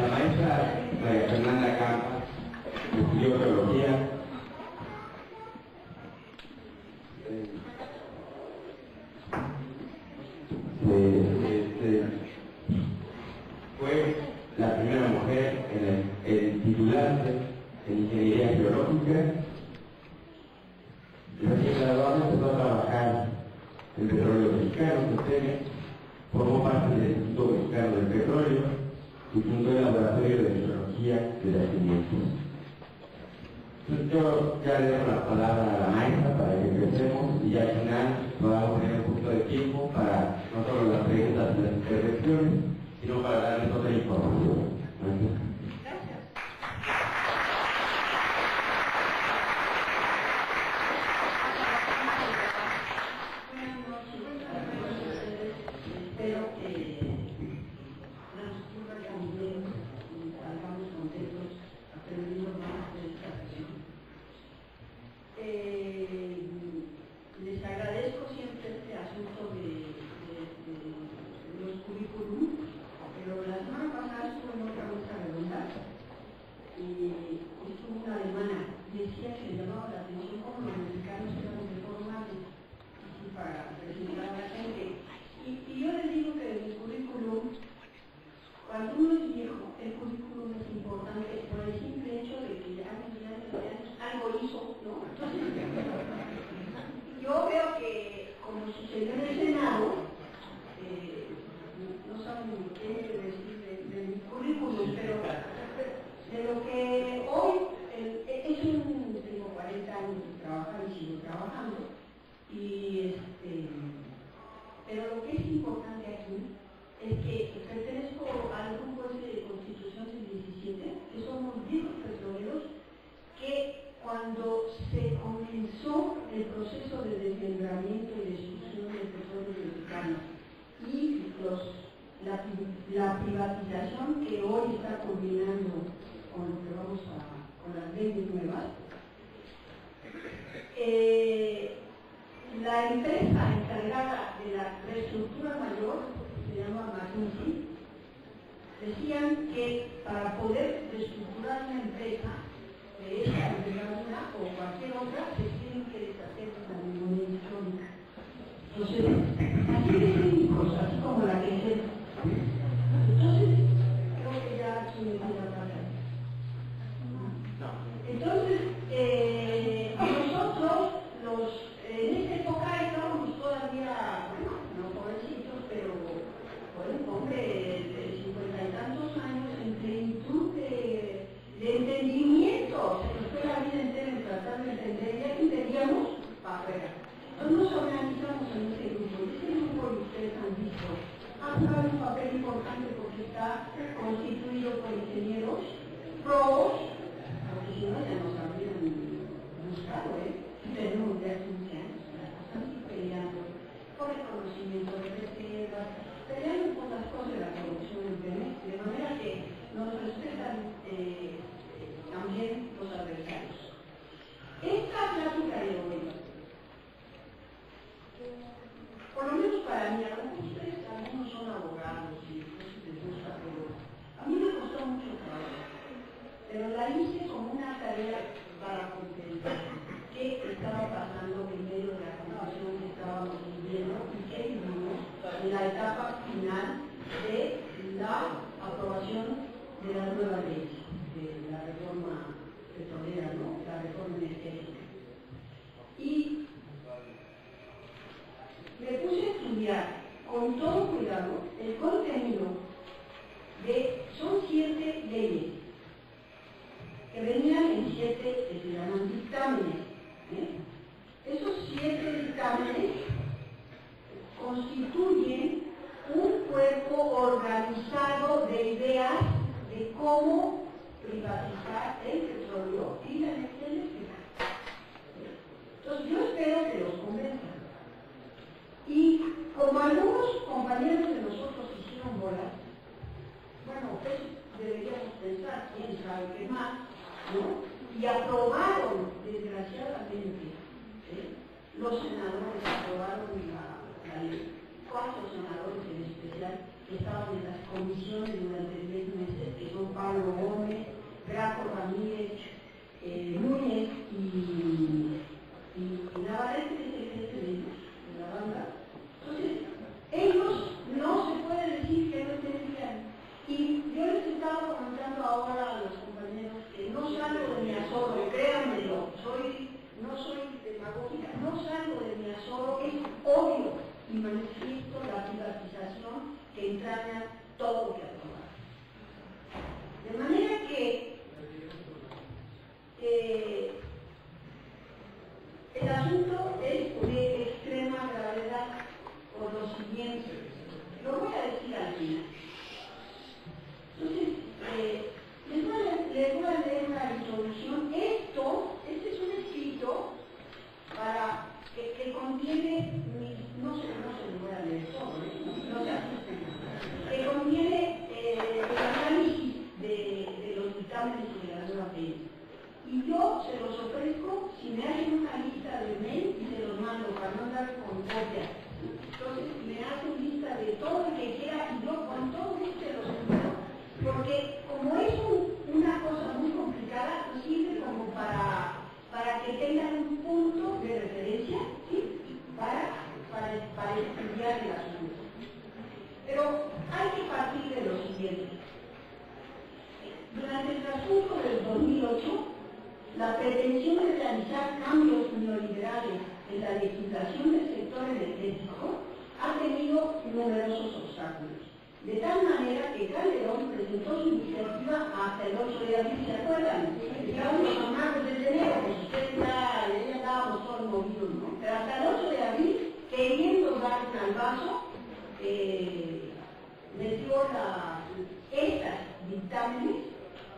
La maestra María Fernanda Campa estudió teología. Fue la primera mujer en titularse en ingeniería geológica. Recién graduada empezó a trabajar en Petróleo Mexicano, formó parte del Instituto Mexicano del Petróleo y fundó el Laboratorio de Geología de Yacimientos. Entonces yo ya le doy la palabra a la maestra para que empecemos y al final podamos tener un poquito de tiempo para no solo las preguntas y las intervenciones, sino para darles otra información. Gracias. Les agradezco siempre este asunto de los currículum, pero la semana pasada estuve en otra mesa redonda y estuvo una alemana, decía que le llamaba la atención cómo los mexicanos eran de formales para presentar a la gente. Y yo les digo que el currículum, cuando uno es viejo, el currículum es importante por el simple hecho de que ya algo hizo, ¿no? Yo veo que, como sucedió en el Senado, no saben qué decir de mi currículum, pero de lo que hoy, tengo 40 años trabajando y sigo trabajando, pero lo que es importante aquí es que pertenezco al grupo de Constitución del 17, que somos viejos petroleros, que cuando se comenzó el proceso de desmembramiento y destrucción del petróleo mexicano y la privatización que hoy está combinando con lo que vamos con las leyes nuevas, la empresa encargada de la reestructura mayor, que se llama McKinsey, decían que para poder reestructurar una empresa de esta envergadura o cualquier otra, se tienen que deshacer de la memoria histórica. Entonces, así de técnicos, así como la que es. Entonces, creo que ya aquí me voy a hablar. Entonces, nosotros, en esta época estábamos todavía, no jovencitos, pero, hombre, de 50 y tantos años en plenitud de entendimiento. Se nos fue la vida entera en tratar de entender, ya que entendíamos, para afuera. Entonces nos organizamos en este grupo, y este grupo que ustedes han visto ha jugado un papel importante porque está constituido por ingenieros, pros, porque si no ya nos habrían buscado, tenemos de hace 15 años, estamos peleando por el conocimiento de reservas, peleando por las cosas de la producción en Pemex, de manera que nos respetan también los adversarios. Esta plática de hoy, por lo menos para mí, ustedes algunos son abogados y les gusta, pero a mí me costó mucho trabajo, pero la hice como una tarea para comprender qué estaba pasando en medio de la confusión que estábamos viviendo y qué vivimos en la etapa final de la aprobación de las nuevas leyes, de la reforma petrolera, ¿no? La reforma energética. Y me puse a estudiar con todo cuidado el contenido son 7 leyes que venían en 7 que se llaman dictámenes. Esos 7 dictámenes constituyen un cuerpo organizado de ideas de cómo privatizar el petróleo y la energía eléctrica. Entonces yo espero que los convenzan. Y como algunos compañeros de nosotros hicieron bolas, bueno, pues deberíamos pensar, quién sabe qué más, ¿no? Y aprobaron, desgraciadamente, los senadores aprobaron la ley. 4 senadores en especial que estaban en las comisiones durante 10 meses, que son siguiente. Durante el transcurso del 2008, la pretensión de realizar cambios neoliberales en la legislación del sector energético ha tenido numerosos obstáculos. De tal manera que Calderón presentó su iniciativa hasta el 8 de abril, ¿se acuerdan? Estábamos a martes de enero, pues ustedes ya estábamos todos movidos, ¿no? Pero hasta el 8 de abril, queriendo dar un calvazo, metió estas dictámenes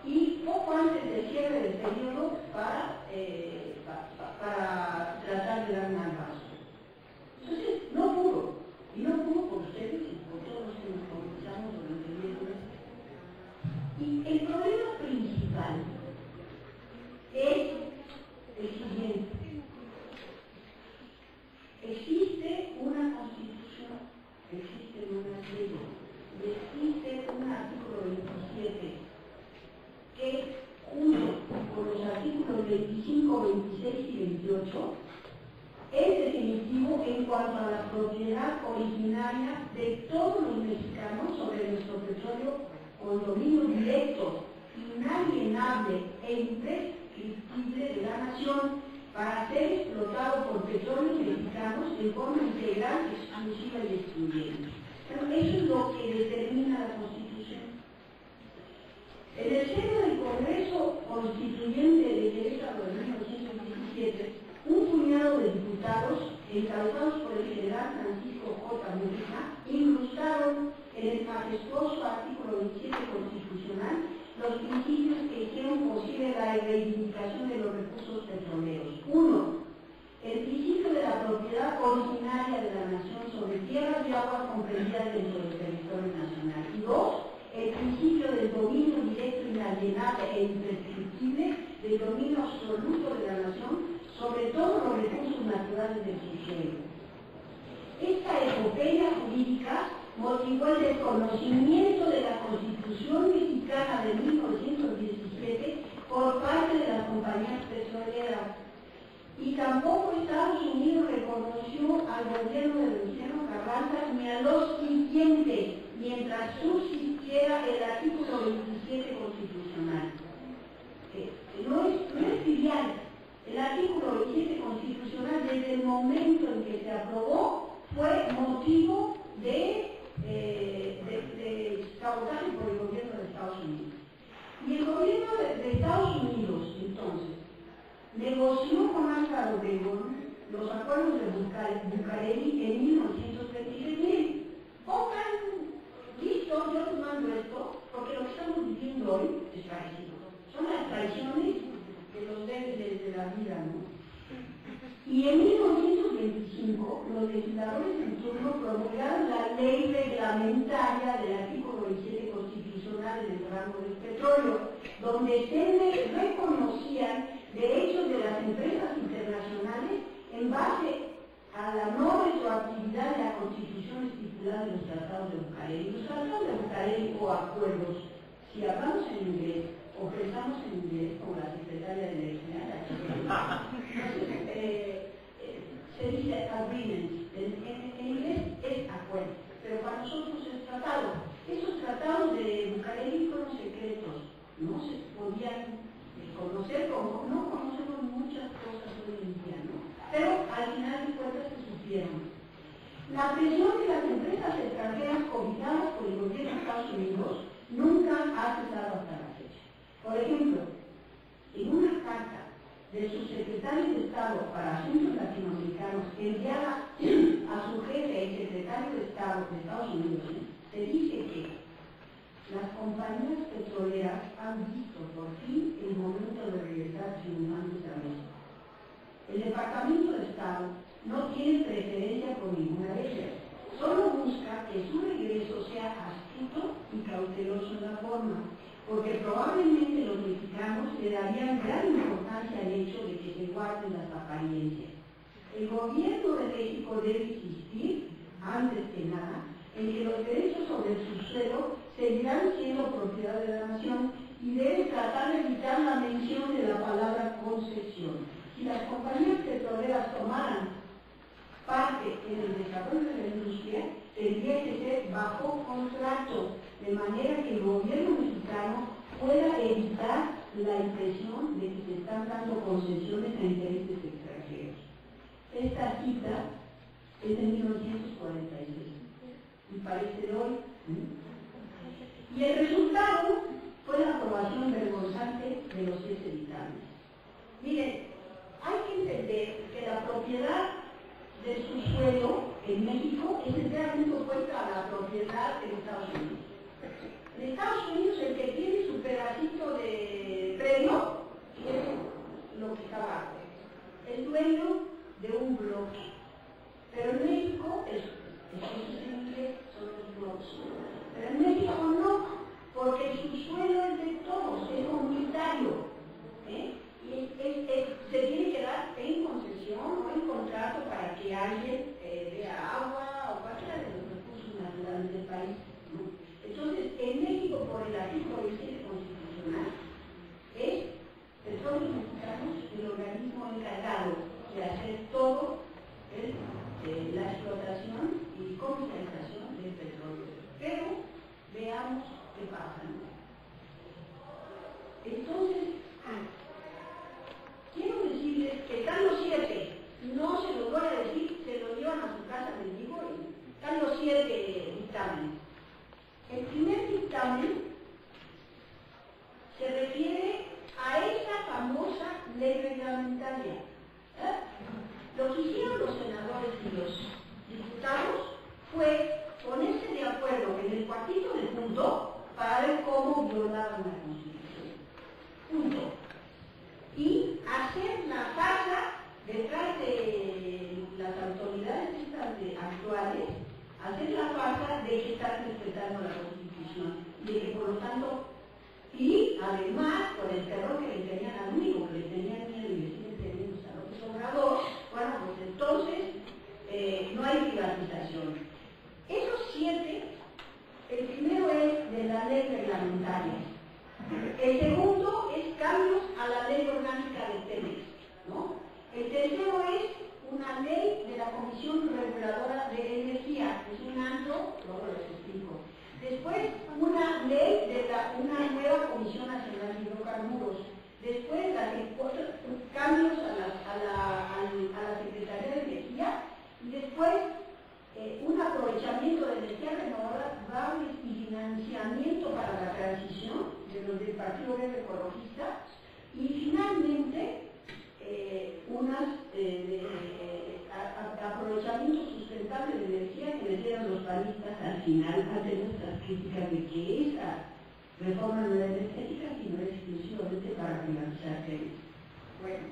y poco antes del cierre del periodo para tratar de dar un calvazo. Entonces, no pudo. Y no pudo por ustedes y por todos los que nos conversamos durante el miércoles. Y el problema principal es el siguiente. Existe una constitución, existen unas leyes, y existe un artículo 27 que, junto con los artículos 25, 26 y 28, es definitivo en cuanto a la propiedad originaria de todos los mexicanos sobre nuestro petróleo con dominio directo, inalienable e imprescriptible de la nación para ser explotado por petróleos mexicanos de forma integral, exclusiva y excluyente. Pero eso es lo que determina la Constitución. En el seno del Congreso Constituyente de Querétaro de 1917, un puñado de diputados, encabezados por el general Francisco J. Mujica, incrustaron en el majestuoso artículo 27 constitucional los principios que hicieron posible la reivindicación de los recursos petroleros. 1. El principio de la propiedad originaria de la nación sobre tierras y aguas comprendidas dentro del territorio nacional. Y 2. El principio del dominio directo, inalienable e imprescriptible del dominio absoluto de la nación sobre todos los recursos naturales del subsuelo. Esta epopeya jurídica motivó el desconocimiento de la Constitución mexicana de 1917 por parte de las compañías petroleras. Y tampoco Estados Unidos reconoció al gobierno de Venustiano Carranza ni a los siguientes, mientras subsistiera el artículo 27 constitucional. No es trivial. El artículo 27 constitucional, desde el momento en que se aprobó, fue motivo de sabotaje por el gobierno de Estados Unidos. Y el gobierno de Estados Unidos, entonces, negoció con Álvaro Obregón los acuerdos de Bucareli en 1926. Miren, pongan, listo, yo les mando esto, porque lo que estamos viviendo hoy es parecido. Son las traiciones de los débiles de la vida, ¿no? Y en 1925, los legisladores en turno promulgaron la ley reglamentaria del artículo 27 constitucional del rango del petróleo, donde se reconocían derechos de las empresas internacionales en base a la no retroactividad de la Constitución estipulada en los tratados de Bucareli. Los tratados de Bucareli o acuerdos, si hablamos en inglés, o pensamos en inglés, como la secretaria de Electricidad, se dice agreement, en inglés es acuerdo, pero para nosotros es tratado. Esos tratados de Bucareli fueron secretos, no se podían conocer, como no conocemos muchas cosas hoy en día, ¿no? Pero al final de cuentas se supieron. La presión de las empresas extranjeras cobijadas por el gobierno de Estados Unidos nunca ha cesado hasta la fecha. Por ejemplo, en una carta de su secretario de Estado para Asuntos Latinoamericanos enviada a su jefe, el secretario de Estado de Estados Unidos, se dice que las compañías petroleras han visto por fin el momento de regresar triunfantes a México. El Departamento de Estado no tiene preferencia por ninguna de ellas, solo busca que su regreso sea astuto y cauteloso en la forma, porque probablemente los mexicanos le darían gran importancia al hecho de que se guarden las apariencias. El gobierno de México debe insistir, antes que nada, en que los derechos sobre el subsuelo seguirán siendo propiedad de la nación y debe tratar de evitar la mención de la palabra concesión. Si las compañías petroleras tomaran parte en el desarrollo de la industria, tendría que ser bajo contrato, de manera que el gobierno mexicano pueda evitar la impresión de que se están dando concesiones a intereses extranjeros. Esta cita es de 1946 y parece de hoy. Y el resultado fue la aprobación vergonzante de los 10 dictámenes. Miren, hay que entender que la propiedad del subsuelo en México es enteramente opuesta a la propiedad en Estados Unidos. En Estados Unidos el que tiene su pedacito de predio es lo que está abajo, el dueño de un bloque. Pero en México, eso en inglés son los blocks. Pero en México no, porque el subsuelo es de todos, es comunitario. Y se tiene que dar en concesión o en contrato para que alguien vea agua o cualquiera de los recursos naturales del país. Entonces, en México, por el artículo 27 constitucional, es Petróleos Mexicanos el organismo encargado de hacer todo la explotación y comercialización del petróleo. Pero veamos qué pasa, ¿no? Entonces, quiero decirles que están los 7, no se los voy a decir, se lo llevan a su casa, les digo, y están los 7 dictámenes. El primer dictamen se refiere a esa famosa ley reglamentaria. Lo que hicieron los senadores y los diputados fue ponerse de acuerdo en el cuartito del punto para ver cómo violaban la Constitución. Punto. Y hacer la farsa detrás de las autoridades actuales, hacer la farsa de que están respetando la Constitución y de que por lo tanto, y además por el terror que le tenían al único que le tenían miedo y le siguen teniendo a López Obrador, bueno, pues entonces no hay privatización. Esos 7, el primero es de la ley reglamentaria. El segundo es cambios a la ley orgánica de Pemex, ¿no? El tercero es una ley de la Comisión Reguladora de Energía, es un antro, luego les explico. Después, una ley de una nueva Comisión Nacional de Hidrocarburos. Después, cambios a la Secretaría de Energía. Y después, un aprovechamiento de energía renovable y financiamiento para la transición de los del Partido Verde Ecologista. Y finalmente, aprovechamiento sustentable de energía que le dieron los panistas al final, ante nuestras críticas de que esa reforma no era energética, sino es exclusivamente para privatizar Pemex. Bueno,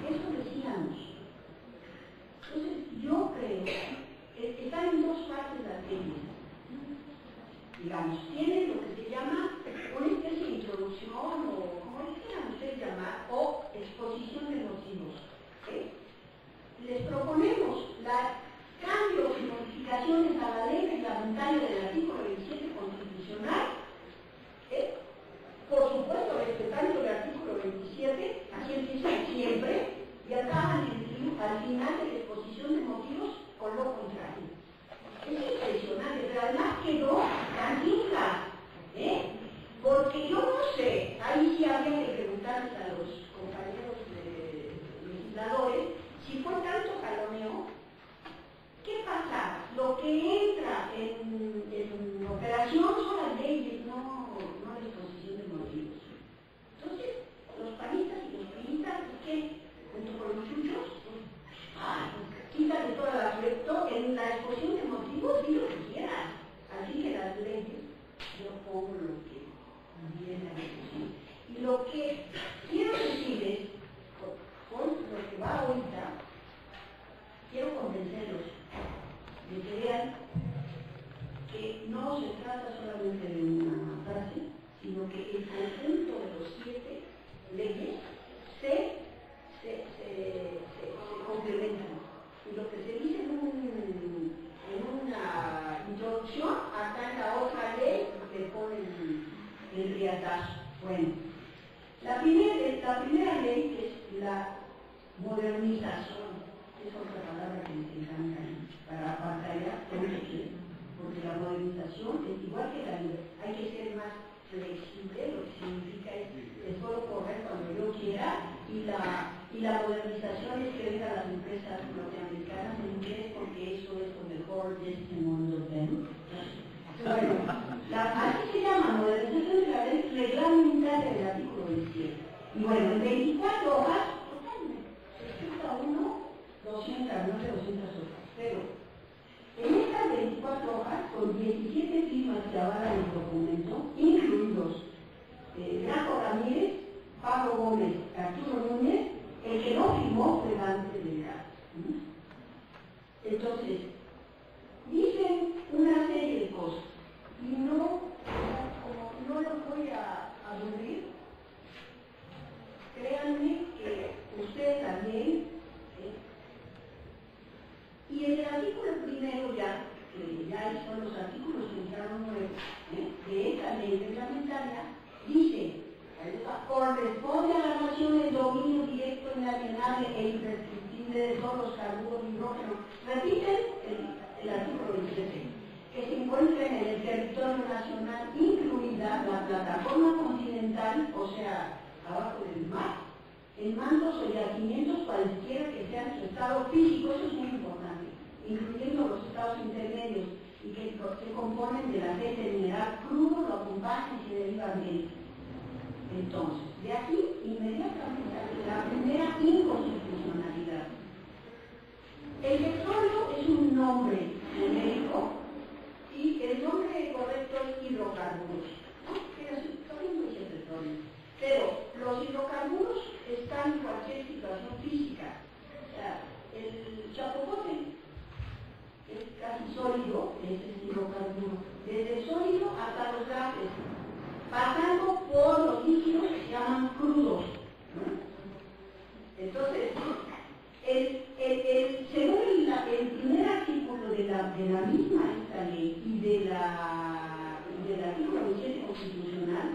eso decíamos. Entonces, yo creo que están en dos partes las leyes. Digamos, tienen lo que se llama una especie de introducción o, como les quieran ustedes llamar, o exposición de motivos. Les proponemos cambios y modificaciones a la ley reglamentaria del artículo 27 constitucional, por supuesto respetando el artículo 27, así empiezan siempre, y acaban al final de la exposición de motivos con lo contrario. Es impresionante, pero además quedó cantinflas, porque yo no sé, ahí sí habría que preguntarles a los compañeros legisladores, si fue tanto jaloneo, ¿qué pasa? Lo que entra en operación son las leyes, no la exposición de motivos. Entonces, los panistas y los priistas, ¿qué? Junto con los chuchos, quítale todo el aspecto en la exposición de motivos y lo que quieran. Así que las leyes, yo pongo lo que viene a decir. Y lo que quiero decirles, con lo que va ahorita, quiero convencerlos de que vean que no se trata solamente de una frase, sino que el conjunto de los 7 leyes se complementan. Y lo que se dice en una introducción, acá en la otra ley le ponen el riatazo. Bueno, la primera ley es la modernización, es otra palabra que les encanta para batallar con porque la modernización es igual que la vida, hay que ser más flexible, lo que significa es puedo correr cuando yo quiera, y la modernización es que vengan las empresas norteamericanas en inglés, porque eso es lo mejor de este mundo. Bueno, así se llama modernización de la ley reglamentaria del artículo 17. Y bueno, en 24 hojas, se escrita uno, 200, no sé, 200 hojas, pero en estas 24 hojas, con 17 firmas que avalan el documento, incluidos Graco Ramírez, Pablo Gómez, Arturo Núñez, el que no firmó fue Dante Delgado. Entonces, dicen una serie de cosas, y como no los voy a aburrir, créanme que ustedes también. Y en el artículo primero ya, que ya son los artículos que entraron nuevos, de esta ley reglamentaria, dice, corresponde a la nación el dominio directo, inalienable e imprescriptible de todos los carburos de hidrógeno. Repiten el artículo 17, que se encuentren en el territorio nacional, incluida la plataforma continental, o sea, abajo del mar, en mandos o yacimientos cualquiera que sean su estado físico, eso es muy importante, incluyendo los estados intermedios y que se componen del aceite mineral crudo, lo acompañan y se derivan de él. Entonces, de aquí inmediatamente la primera inconstitucionalidad. El petróleo es un nombre genérico y el nombre correcto es hidrocarburos, ¿no? Todavía no dice petróleo. Pero los hidrocarburos están en cualquier situación física. O sea, el chapopote es casi sólido, ese es hidrocarburo. Desde sólido hasta los gases, pasando por los líquidos que se llaman crudos, ¿no? Entonces, según el primer artículo de la misma esta ley y del artículo 27 constitucional,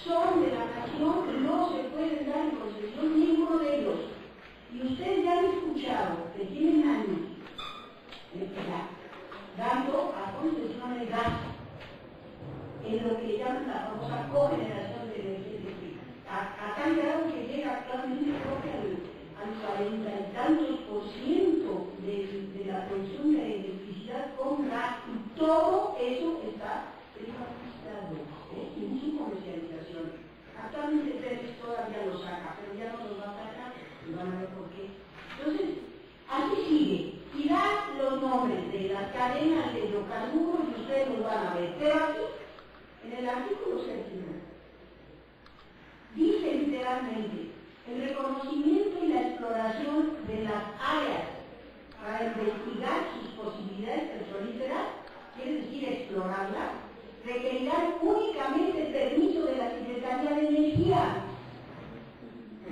son de la nación, no se pueden dar en concesión ninguno de ellos. Y ustedes ya han escuchado que tienen años dando a concesión el gas, en lo que llaman la famosa cogeneración de energía eléctrica. A tal grado que llega actualmente creo que al 40 y tantos % de la producción de electricidad con gas, y todo eso está privatizado, sin su comercialización. Actualmente Pérez todavía lo saca, pero ya no lo va a sacar, y van a ver por qué. Entonces, así sigue, y da los nombres de las cadenas de hidrocarburos y ustedes los van a ver. Pero aquí, en el artículo 7, dice literalmente, el reconocimiento y la exploración de las áreas para investigar sus posibilidades petrolíferas, quiere decir explorarlas, requerirán únicamente el permiso de la Secretaría de Energía.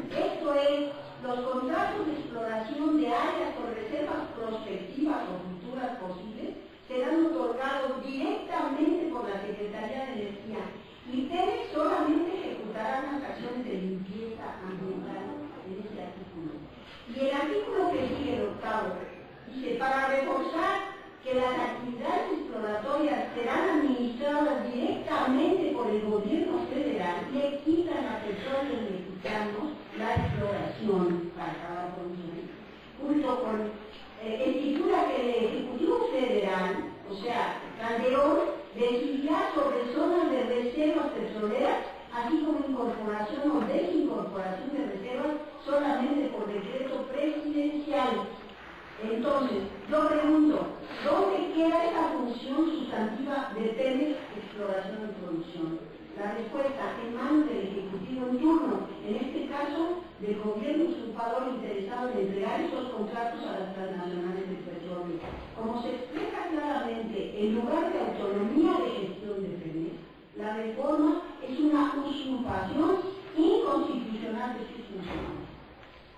Esto es, los contratos de exploración de áreas con reservas prospectivas o futuras posibles serán otorgados directamente por la Secretaría de Energía y Pemex solamente ejecutará las acciones de limpieza ambiental en este artículo. Y el artículo que sigue, el octavo, dice, para reforzar que las actividades exploratorias serán administradas directamente por el gobierno federal y le quitan a petróleos mexicanos la exploración para acabar con eso, junto con escritura que el Ejecutivo Federal, o sea, Calderón, decidirá sobre zonas de reservas petroleras, así como incorporación o desincorporación de reservas solamente por decreto presidencial. Entonces, yo pregunto, ¿dónde queda esa función sustantiva de Pemex, exploración y producción? La respuesta en manos del Ejecutivo en turno, en este caso del gobierno usurpador interesado en entregar esos contratos a las transnacionales del petróleo. Como se explica claramente, en lugar de autonomía de gestión de Pemex, la reforma es una usurpación inconstitucional de sus funciones.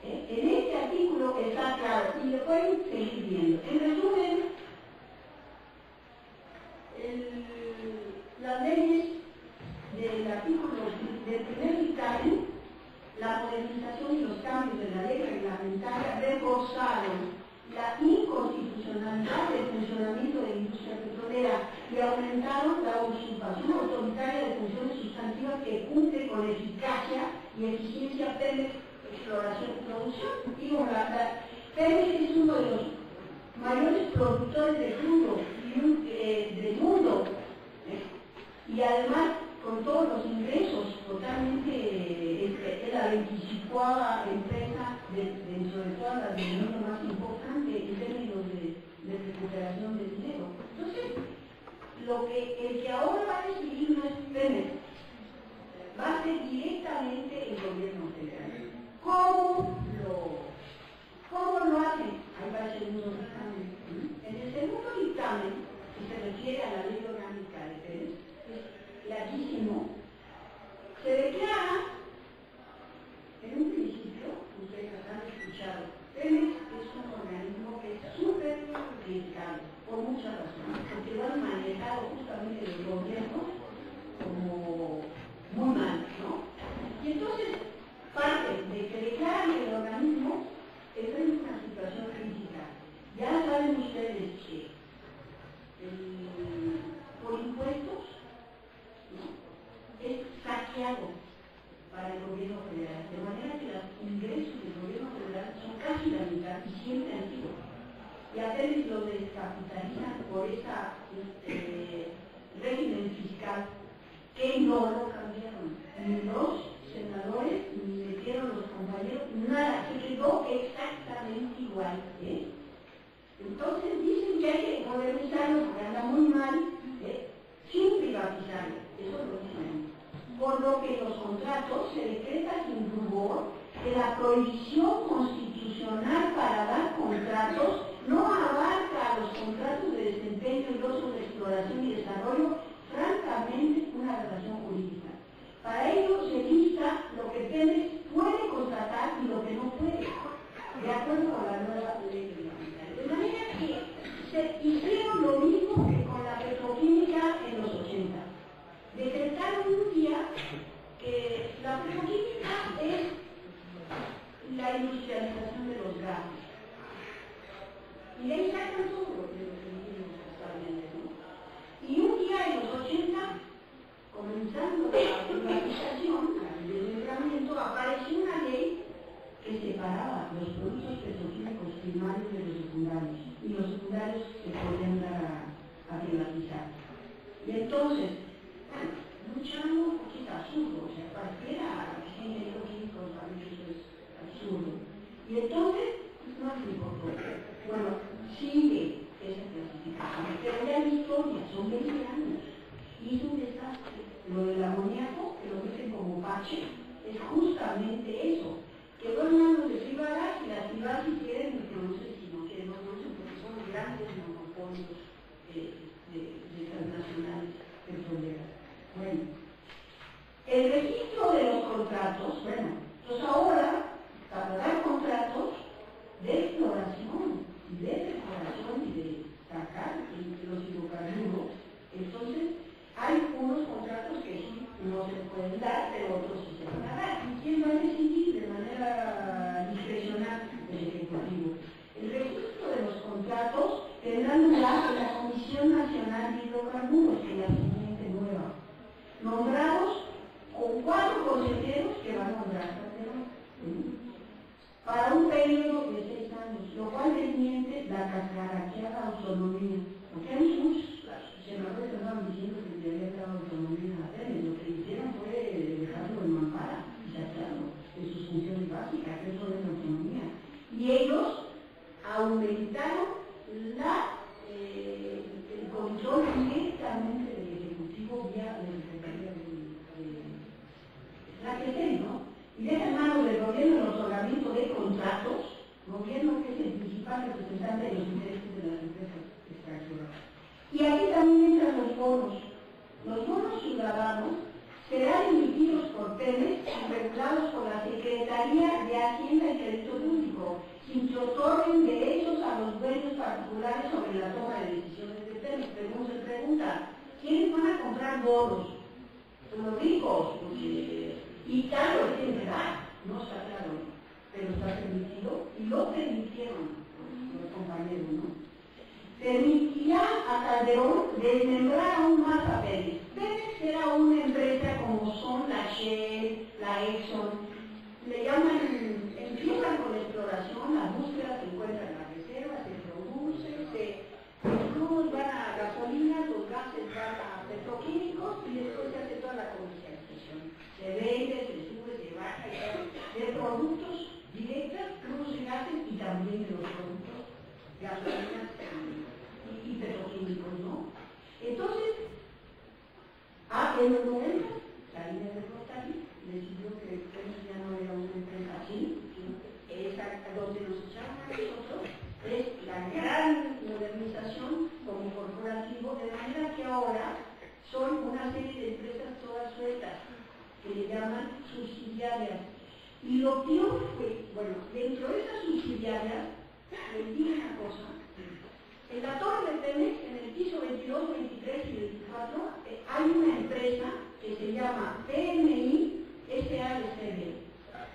En este artículo está claro, y lo pueden seguir viendo. En resumen, las leyes del artículo del primer dictamen, la modernización y los cambios de la ley reglamentaria reforzaron la inconstitucionalidad del funcionamiento de la industria petrolera. cartera y aumentaron la usurpación autoritaria de funciones sustantivas que cumple con eficacia y eficiencia Pemex, exploración y producción. Digo, Pemex es uno de los mayores productores de crudo del mundo, y además con todos los ingresos, totalmente es la 24ª empresa dentro de todas las del mundo más importante en términos de recuperación de dinero. Entonces, el que ahora va a decidir no es Pemex, va a ser directamente el gobierno federal. ¿Cómo lo hacen? Ahí va el segundo dictamen. En el segundo dictamen, que se refiere a la ley orgánica de Pemex, es larguísimo, se declara, en un principio, ustedes han escuchado, Pemex es un organismo que es súper criticado, por muchas razones, porque lo han manejado justamente los gobiernos como muy mal, ¿no? Y entonces, parte de que declaran el organismo está en una situación crítica. Ya saben ustedes que por impuestos, ¿no?, es saqueado para el gobierno federal, de manera que los ingresos del gobierno federal son casi la mitad y siempre han sido. Y a veces lo descapitalizan por ese régimen fiscal que no lo cambiaron, ni los senadores, ni metieron los compañeros, nada, se quedó exactamente igual, ¿eh? Entonces dicen que hay que modernizarlo porque anda muy mal, sin privatizarlo, eso lo dicen. Por lo que los contratos se decreta sin rubor que la prohibición constitucional para dar contratos no abarca a los contratos de desempeño y otros de exploración y desarrollo, francamente una relación jurídica. Para ello se lista lo que Pemex puede contratar y lo que no puede, de acuerdo con la nueva ley reglamentaria. De manera que se hicieron lo mismo que con la petroquímica en los 80. Decretaron un día que la petroquímica es la industrialización de los gases. Y de ahí sacan todo de lo que vivimos actualmente, ¿no? Y un día en los 80, comenzando la privatización, el desmembramiento, apareció una ley que separaba los productos petroquímicos primarios de los secundarios, y los secundarios se podían dar a privatizar. Y entonces, bueno, luchamos porque es absurdo, o sea, cualquiera que sea ingeniero químico sabe que eso es absurdo. Y entonces, no se importó. Bueno, sigue esa clasificación, pero ya la historia, son 20 años, y es un desastre. Lo del amoníaco, que lo dicen como bache, es justamente eso, que dos manos de privadas y las privadas si quieren no producen, sino que no producen porque son grandes monopolios de transnacionales petroleras. Bueno, el registro de los contratos, bueno, pues ahora, para dar contratos de exploración, de exploración y de sacar los hidrocarburos, entonces hay unos contratos que sí no se pueden dar, pero otros sí se van a dar. ¿Y quién va a decidir de manera discrecional? El Ejecutivo. El registro de los contratos tendrá lugar en la Comisión Nacional de Hidrocarburos, que es la siguiente nueva, nombrados con 4 consejeros que van a nombrar para un periodo de 6 años, lo cual desmiente la cascaraqueada autonomía, porque hay muchos senadores que estaban diciendo que le había dado autonomía a Pemex. Lo que hicieron fue dejarlo en mampara y sacarlo de sus funciones básicas, eso es la autonomía. Y ellos aumentaron el control directamente del Ejecutivo vía la Secretaría de la que ¿no? Y deja en manos del gobierno el otorgamiento de contratos, gobierno que es el principal representante de los intereses de las empresas extranjeras. Y aquí también entran los bonos. Los bonos ciudadanos serán emitidos por Pemex y regulados por la Secretaría de Hacienda y Crédito Público, sin que otorguen derechos a los dueños particulares sobre la toma de decisiones de Pemex. Pero se pregunta, ¿quiénes van a comprar bonos? Los ricos, porque y tal lo tienen que dar, no está claro, pero está permitido y lo permitieron los compañeros, ¿no? permitía a Calderón desmembrar aún más a Pemex. Pemex era una empresa como son la Shell, la Exxon, le llaman, empiezan con la exploración, la búsqueda, se encuentran las reservas, se produce, los crudos van a gasolina, los gases van a petroquímicos y después se hace toda la comercialización. Se vende, se sube, se baja, de productos directos, crudos y gases y también de los productos gasolinas y petroquímicos, ¿no? Entonces, en los 90, la línea de Rotary decidió que ya no era una empresa así, esa donde nos echaron a nosotros es la gran modernización como corporativo, de manera que ahora son una serie de empresas todas sueltas, que le llaman subsidiarias. Y lo peor fue, bueno, dentro de esas subsidiarias, les digo una cosa, en la torre de Pemex, en el piso 22, 23 y 24, hay una empresa que se llama PMI SALCB.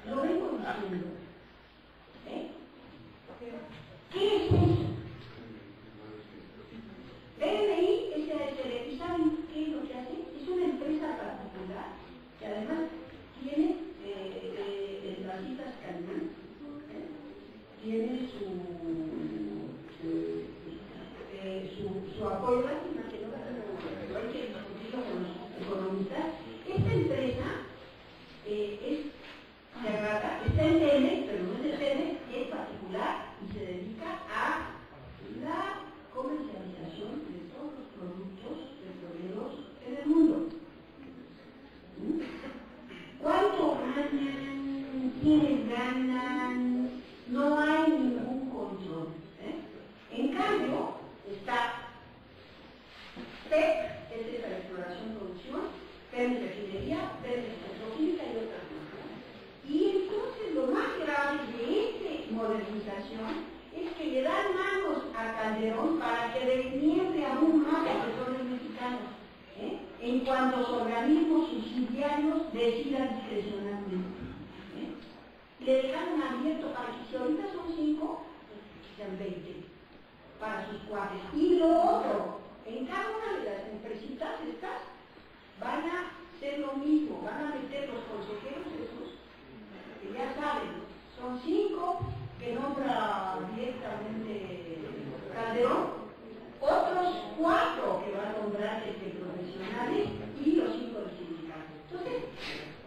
Lo vengo diciendo. ¿Qué es eso? PMI SALCB. ¿Y saben qué es lo que hace? Es una empresa particular que además tiene las Islas Caimán, tiene su apoyo, que no hay que discutirlo con los economistas. Esta empresa es cerrada, está en Pemex, pero no es de Pemex, es particular y se dedica a la comercialización de todos los productos petroleros en el mundo. ¿Cuánto ganan? ¿Quiénes ganan? No hay ningún control. En cambio, está PEC, es de la exploración y producción, Pemex Refinería, Pemex Petroquímica y otras más. Y entonces lo más grave de esta modernización es que le dan manos a Calderón para que desmiembre aún más a petróleos mexicanos, en cuanto los organismos subsidiarios decidan discrecionalmente. Le dejaron abierto para que si ahorita son 5, sean 20 para sus cuates. Y lo otro, en cada una de las empresitas estas van a hacer lo mismo, van a meter los consejeros esos, que ya saben, son 5 que nombra directamente Calderón, otros 4 que van a nombrar profesionales y los 5 del sindicato. Entonces,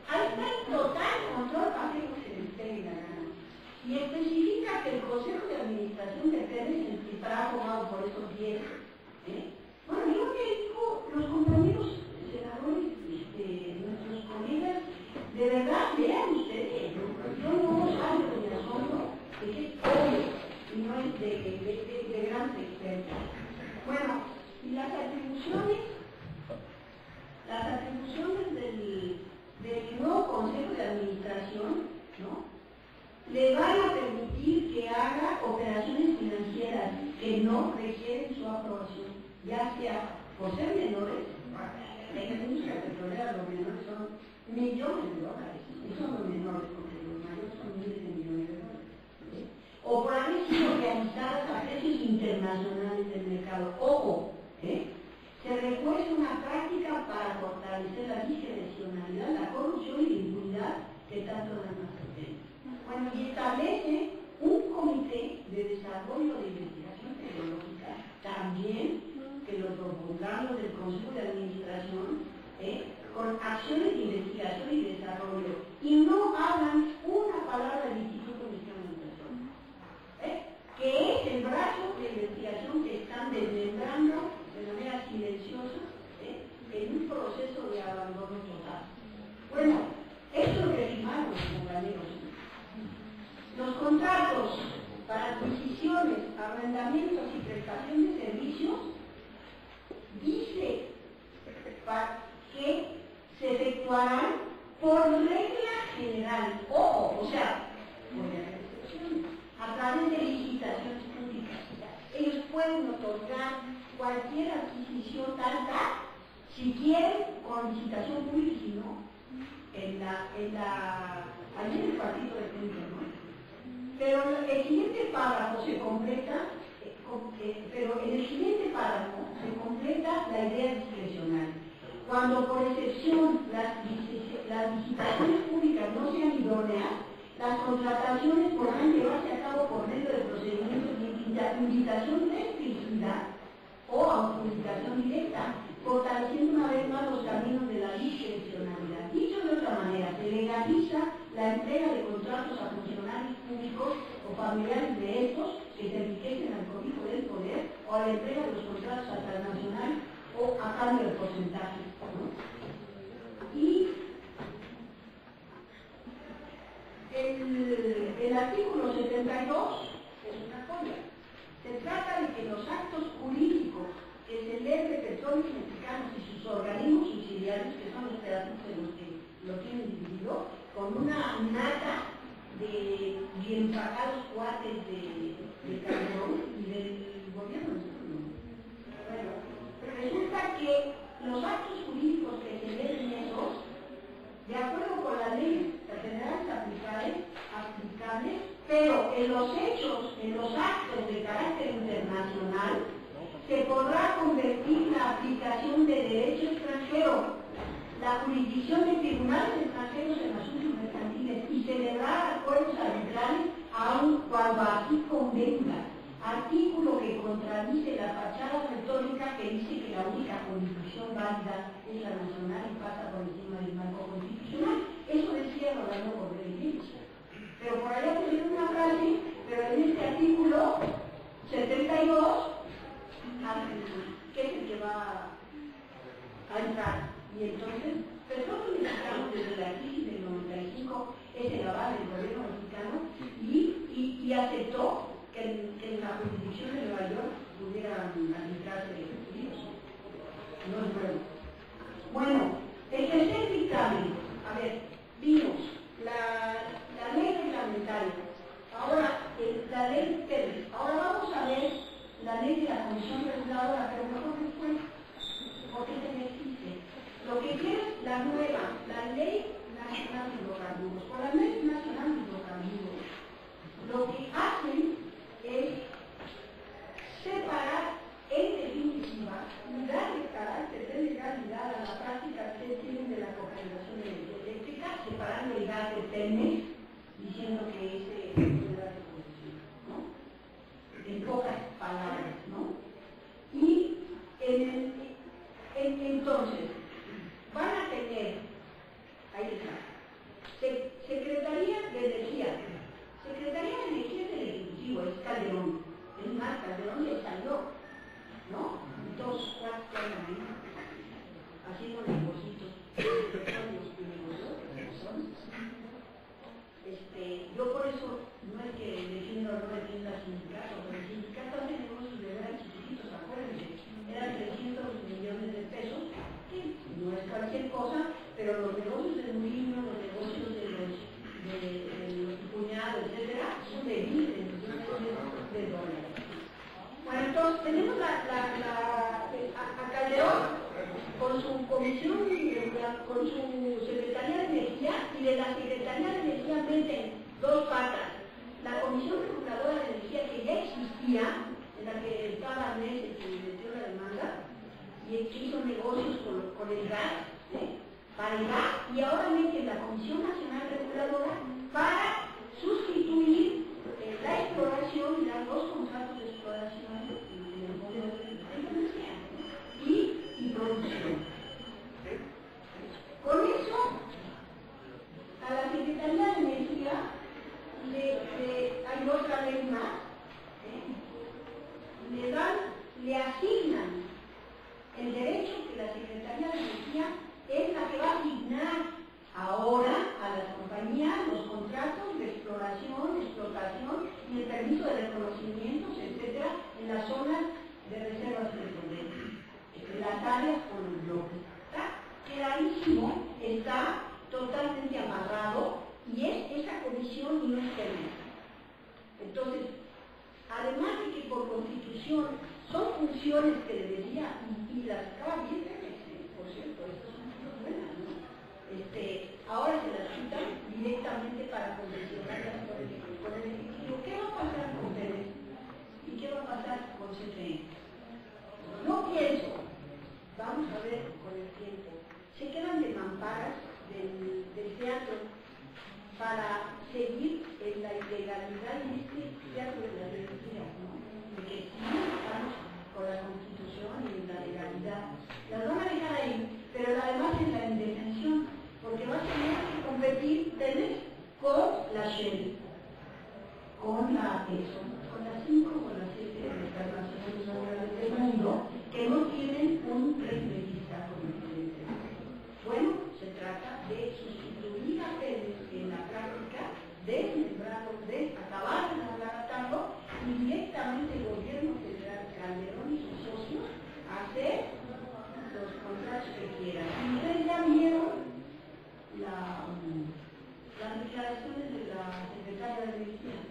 ahí está el total control para hacer lo que se les pegue la gana. Y especifica que el Consejo de Administración de Pemex estará formado por esos 10. Bueno, yo que digo, los compañeros senadores, nuestros colegas, de verdad, vean ustedes, yo no salgo de asombro de que es obvio y no es de grandes expertos. Bueno, y las atribuciones del nuevo Consejo de Administración, ¿no?, le van a permitir que haga operaciones financieras que no requieren su aprobación, ya sea por ser menores, la industria petrolera, los menores son millones de dólares, y son los menores, porque los mayores son miles de millones de dólares, o por haber sido realizadas a precios internacionales del mercado. Ojo, se refuerza una práctica para fortalecer la discrecionalidad, la corrupción y la impunidad que tanto dan a proteger. Bueno, y establece un comité de desarrollo de investigación tecnológica, también que lo propondrán los del Consejo de Administración, con acciones de investigación y desarrollo, y no hagan una palabra del Instituto Mexicano de Inversión, que es el brazo de investigación que están desmembrando de manera silenciosa, en un proceso de abandono total. Bueno, esto es lo que firmaron los compañeros. Los contratos para adquisiciones, arrendamientos y prestación de servicios dice que se efectuarán por regla general, o sea, a través de licitaciones públicas. Ellos pueden otorgar cualquier adquisición tal, si quieren, con licitación pública, y si no, allí en el partido de Clinton, ¿no? Pero el siguiente párrafo se completa pero en el siguiente párrafo se completa la idea discrecional. Cuando por excepción las licitaciones públicas no sean idóneas, las contrataciones podrán llevarse a cabo por medio de procedimientos de invitación restringida o adjudicación directa, fortaleciendo una vez más los caminos de la discrecionalidad. Dicho de otra manera, se legaliza la entrega de contratos a funcionarios públicos o familiares de estos que se enriquecen al cobijo del poder, o a la entrega de los contratos a transnacional o a cambio de porcentaje, ¿no? Y el artículo 72 es una joya. Se trata de que los actos jurídicos que se leen de Petróleos Mexicanos y sus organismos subsidiarios, que son los pedazos de los que lo tienen dividido, con una nata de bien pagados cuates de Calderón y del gobierno. Bueno, resulta que los actos jurídicos que se leen esos, de acuerdo con la ley federales aplicables, pero en los hechos, en los actos de carácter internacional, se podrá convertir la aplicación de derecho extranjero, la jurisdicción de tribunales extranjeros en asuntos mercantiles y celebrar acuerdos arbitrales aun cuando así convenga. Artículo que contradice la fachada retórica que dice que la única constitución válida es la nacional y pasa por encima del marco constitucional. Eso decía Rolando Cordero. Pero por allá pusieron una frase, pero en este artículo 72, que es el que va a entrar. Y entonces, Petróleos Mexicanos desde la crisis del 95 es el aval del gobierno mexicano y aceptó que en la jurisdicción de Nueva York pudieran arbitrarse juicios. No es bueno. Bueno, el tercer dictamen, a ver, vimos la ley reglamentaria, ahora la ley Pérez, ahora vamos a ver la ley de la Comisión Reguladora, pero mejor después, porque se me existe. Lo que quiere es la nueva, la Ley Nacional de Hidrocarburos. Con la Ley Nacional de Hidrocarburos, lo que hacen es separar en definitiva y darle carácter de legalidad a la práctica que tienen de la cogeneración de energía eléctrica, separando el gas de Pemex, diciendo que ese es el gas de producción, ¿no? En pocas palabras, ¿no? Y entonces van a tener, ahí está, Secretaría de Energía. Secretaría de Energía del Ejecutivo es Calderón. Es más, Calderón le salió, ¿no? Entonces, ¿cuál ahí? Haciendo negocios. Yo por eso no es que defiendo o no defienda al sindicato, pero el sindicato hace negocios de verdad chiquititos, acuérdense, eran 300 millones de pesos, que no es cualquier cosa, pero los negocios del Molino, los negocios de los cuñados, etcétera, son de miles de millones de dólares. Bueno, entonces tenemos a Calderón con su comisión, con su Secretaría de Energía, y de la Secretaría de Energía meten dos patas. La Comisión Reguladora de Energía, que ya existía, en la que estaba Arnés, que metió la demanda, y que hizo negocios con el gas, para el gas, y ahora meten la Comisión Nacional Reguladora para sustituir la exploración y dar dos contratos de exploración en el fondo de energía y producción. Con eso, a la Secretaría de Energía hay otra ley más, le asignan el derecho que la Secretaría de Energía es la que va a asignar ahora a las compañías los contratos de exploración, explotación y el permiso de reconocimientos, etcétera, en las zonas de reservas petroleras, en las áreas con el bloque. Está clarísimo, está totalmente amarrado y es esa comisión y no es Pemex. Entonces, además de que por constitución son funciones que debería, y las acaba bien Pemex, por cierto, estas son muy buenas, ¿no? Ahora se las quitan directamente para condicionarlas con el Ejecutivo. ¿Qué va a pasar con Pemex? ¿Y qué va a pasar con con el tiempo, se quedan de mamparas del teatro para seguir en la ilegalidad de este teatro de las mentiras, ¿no? De que sí estamos con la Constitución y la legalidad. Las van a dejar ahí, pero además en la indefensión, porque vas a tener que competir con la Shell, con la ESO, con las 5 o las 7 internacionales del mundo que no tienen un régimen fiscal competente. Bueno, se trata de sustituir a Pérez en la práctica, desmembrarlo, de acabar desbaratando y directamente el gobierno federal, Calderón y sus socios, hacer los contratos que quieran. Y ustedes ya vieron las declaraciones de la secretaria de Energía.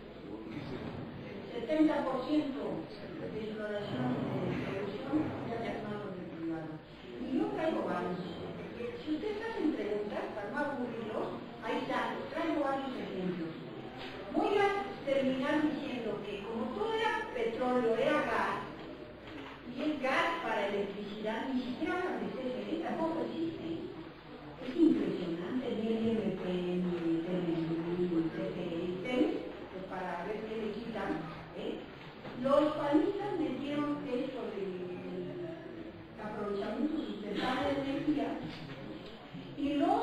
70% de exploración de producción ya se armaron de privado. Y yo traigo varios. Si ustedes hacen preguntas, para no aburrirlos, ahí está, traigo varios ejemplos. Voy a terminar diciendo que como todo era petróleo, era gas, y el gas para electricidad, ni siquiera la de CFE tampoco existe. Es impresionante, ni el IMP, ni el TPI, pues para ver qué le quitan. Los panistas metieron esto del aprovechamiento sustentable de energía y los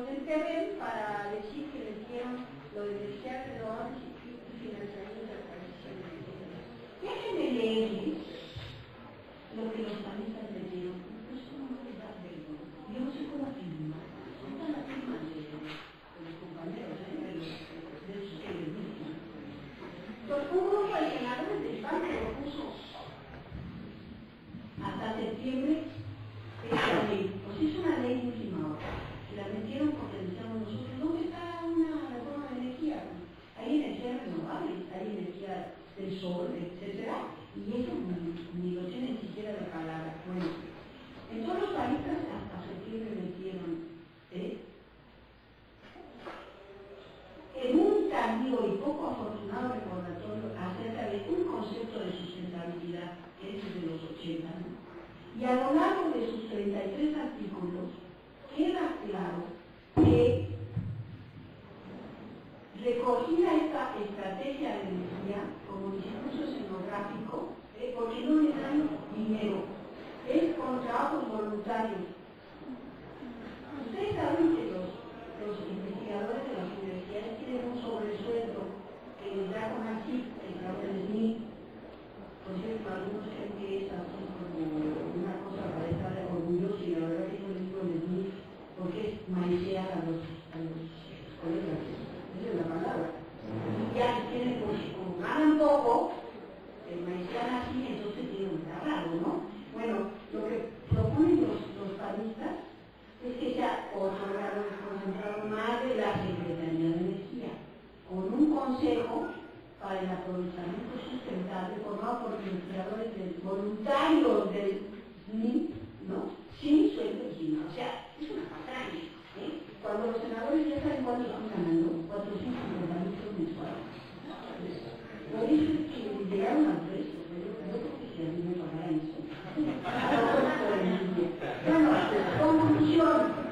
del PRD para decir que les dieron lo de energía renovable y financiamiento de la transición energética. Déjenme leerles lo que los panistas les dieron. Pues no les da vergüenza. Yo no sé cómo firmar. Son las firmas de los compañeros, de sus que les dicen. Entonces, un grupo de senadores del PAN que lo puso hasta septiembre esta ley. Pues es una ley de última hora. Y la metieron porque decíamos nosotros, ¿dónde está una reforma de energía? Hay energía renovable, hay energía del sol, etc. Y eso ni lo tiene ni siquiera la palabra. Bueno, en todos los países hasta septiembre metieron, en un tardío y poco afortunado recordatorio acerca de un concepto de sustentabilidad, que es el de los 80, ¿no? Y a lo largo de sus 33 artículos, queda claro que recogida esta estrategia de energía como discurso escenográfico, porque no le dan dinero, es con trabajos voluntarios. Ustedes saben que los investigadores de las universidades tienen un sobresueldo que les da con así el Gabriel Smith. Por cierto, algunos creen que es así como una cosa para estar orgullosos y la verdad que yo les digo el Smith porque es maicear a los colegas. Esa es la palabra. Y ya tienen, pues, como ganan poco, maicear así, entonces tienen un raro, ¿no? Bueno, lo que proponen los panistas es que sea otro grado de concentrado más de la Secretaría de Energía, con un consejo para el aprovechamiento sustentable formado por investigadores voluntarios del SNI, ¿no? Sin sueldo y sin, o sea, es una patraña, Cuando los senadores ya saben cuánto están ganando, 450 pesos mensuales. Por eso es que llegaron al precio, pero yo creo que si a mí me pagara eso. Bueno, conclusión.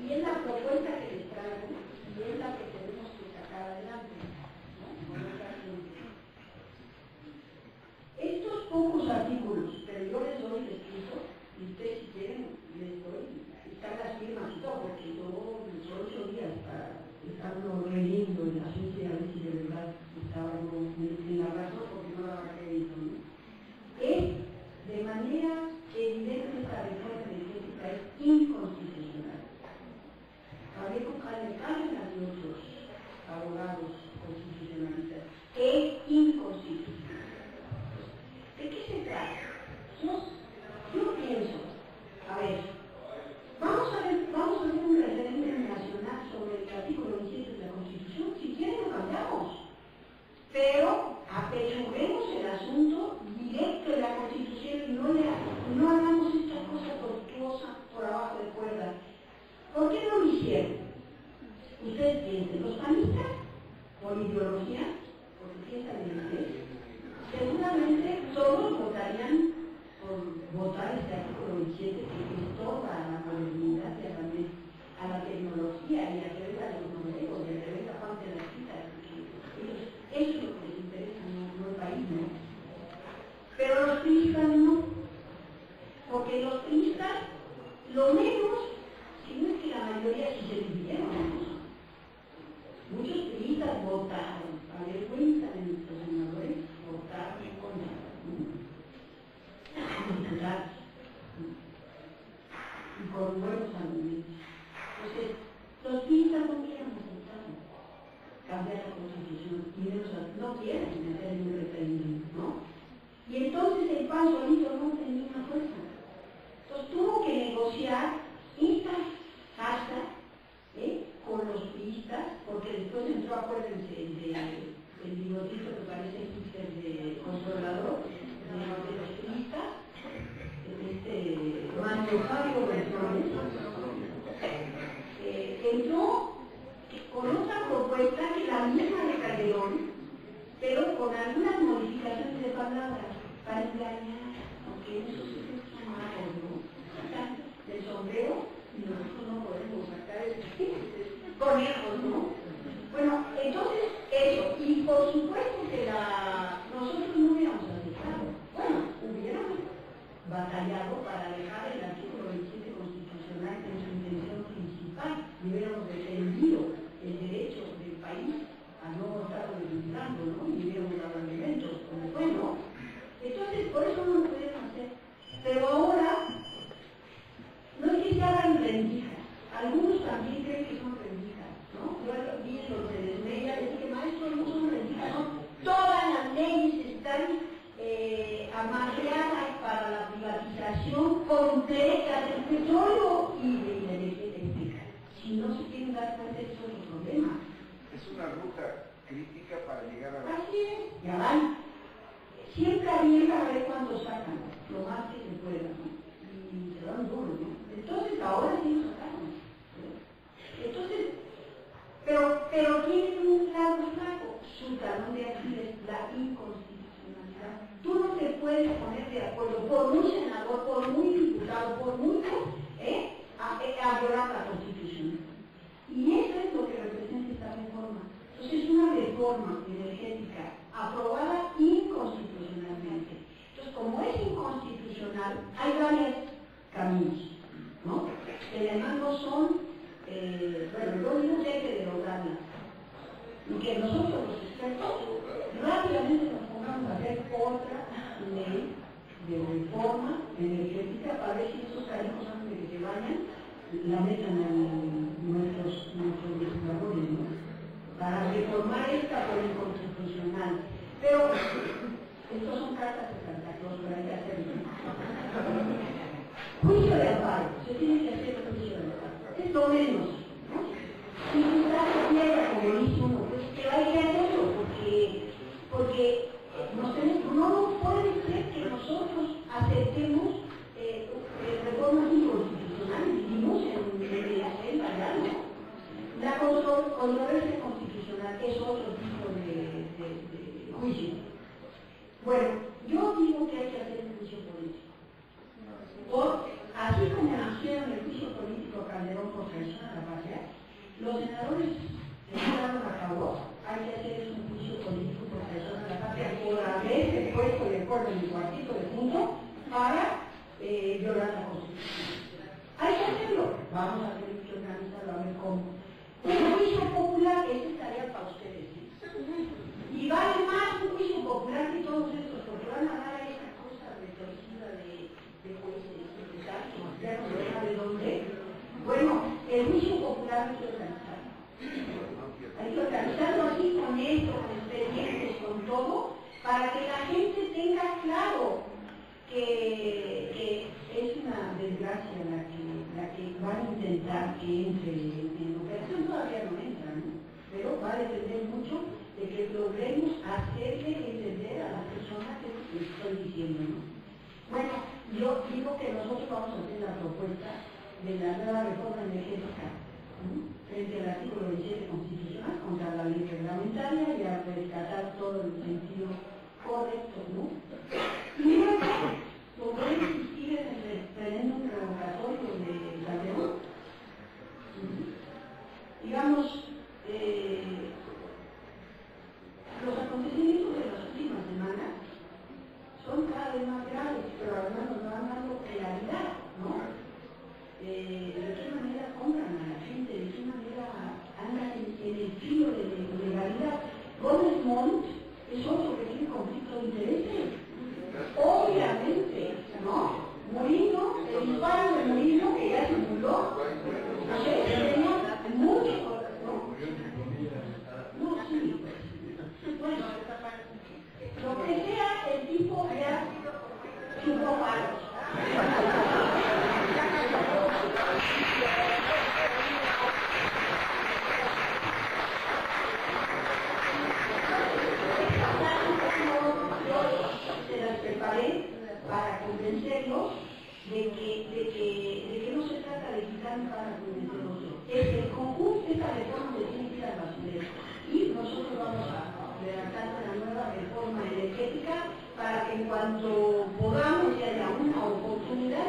Y es la propuesta que les traigo, y es la que tenemos que sacar adelante. Estos pocos artículos, pero yo les doy el escrito, y ustedes si quieren les doy, están las firmas y todo, porque yo son 8 días para artículo 27, que es toda la modernidad y a la tecnología y a través de los nuevos y a través de la parte de la cita, eso es lo que les interesa, no el país, ¿no? Pero los turistas no, porque los turistas, lo menos, si no es que la mayoría sí se dividieron, ¿no? Muchos turistas votaron, a ver, cuentan en nuestros senadores, votaron con diputados y con buenos argumentos. Entonces, los turistas no quieren aceptar cambiar la constitución y no quieren hacer un referéndum, ¿no? Y entonces el PAN solito no tenía una fuerza. Entonces tuvo que negociar esta hasta con los turistas, porque después entró, acuérdense, el bigotito que parece de controlador de los turistas, Manuel Fabio Bertones, entró con otra propuesta que la misma de Calderón, pero con algunas modificaciones de palabras para engañar, aunque eso sí es malo, ¿no? Del sombrero, y nosotros no podemos sacar conejos, ¿no? Bueno, entonces eso, y por supuesto que nosotros no hubiéramos aceptado, bueno, hubiéramos batallado para dejar el artículo 27 constitucional en su intención principal, y hubiéramos defendido el derecho del país a no estar limitando, ¿no? Y hubiéramos dado alimentos, como fue, ¿no? Entonces, por eso no lo pudieron hacer. Pero ahora, no es que se hagan rendijas, algunos también creen que son rendijas, ¿no? Yo vi en los de Desmeya, les dije, maestro, no son rendijas, ¿no? Todas las leyes están amarradas para la privatización completa del petróleo y de la energía eléctrica. Si no se quieren dar cuenta, eso es el problema. Es una ruta crítica para llegar a la... Así es, ya van. Siempre avientan a ver cuánto sacan, lo más que se pueda, ¿no? Y se dan duro, ¿no? Entonces, ahora sí lo sacaron. Entonces, pero tienen un claro flaco. Su talón de Aquiles, la inconstitucionalidad. Tú no te puedes poner de acuerdo, por muy senador, por muy diputado, por mucho, a violar la Constitución. Y eso es lo que representa esta reforma. Entonces, es una reforma energética aprobada inconstitucionalmente. Entonces, como es inconstitucional, hay varios caminos, ¿no? Que además no son, bueno, yo digo que hay que derogarla. Y que nosotros, los expertos, rápidamente nos pongamos a hacer otra ley de reforma energética para ver si esos caricos antes de que se vayan, la metan a nuestros legisladores, ¿no? Para reformar esta por inconstitucional. Pero estos son cartas de Santa Claus, pero hay que hacerlo. Juicio de amparo, se tiene que hacer el juicio de amparo. Es lo menos, ¿no? Si un caso piedra, como dice uno, pues que hay que hacerlo, porque no puede ser que nosotros aceptemos reformas inconstitucionales, vivimos en la selva ya, ¿no? La controversia constitucional es otro tipo de juicio. Bueno, yo digo que hay que hacer un juicio político. Así como hicieron el juicio político a Calderón por traición a la patria, los senadores que llegaron a cabo, hay que hacer un juicio político por traición a la patria por haberse puesto de acuerdo en el cuartito de punto para violar la Constitución. Hay que hacerlo. Vamos a tener que organizarlo a ver cómo. Un juicio popular, ese estaría para ustedes, ¿sí? Y vale más un juicio popular que todos estos, porque van a dar a esta cosa retorcida de jueces, secretarios, ya no se deja de dónde. Bueno, el juicio popular hay que organizarlo. Hay que organizarlo así con esto, con expedientes, con todo, para que la gente tenga claro que es una desgracia la que van a intentar que entre en operación, todavía no entra, ¿no? Pero va a depender mucho de que logremos hacerle entender a la persona que les estoy diciendo, ¿no? Bueno, yo digo que nosotros vamos a hacer la propuesta de la nueva reforma energética, ¿no? Frente al artículo 27 constitucional contra la ley reglamentaria y a rescatar todo el sentido correcto, ¿no? Y luego ¿Podrá existir en el referéndum revocatorio de Calderón? Digamos, los acontecimientos de las últimas semanas son cada vez más graves, pero además nos van dando claridad, ¿no? De qué manera compran a la gente, de qué manera andan en el filo de la ilegalidad. Gómez Montt es otro que tiene conflicto de intereses. Obviamente, ¿no? Murillo, el disparo de Murillo, que ya se murió, no sé, tenía mucho, ¿no? No, sí. Bueno, lo que sea, el tipo ya chupó palos. Se las preparé para convencerlos de que no se trata de quitar para convencerlos. Es el conjunto de esta reforma se tiene que ir al basurero. Y nosotros vamos a redactar una nueva reforma energética para que en cuanto podamos y haya una oportunidad,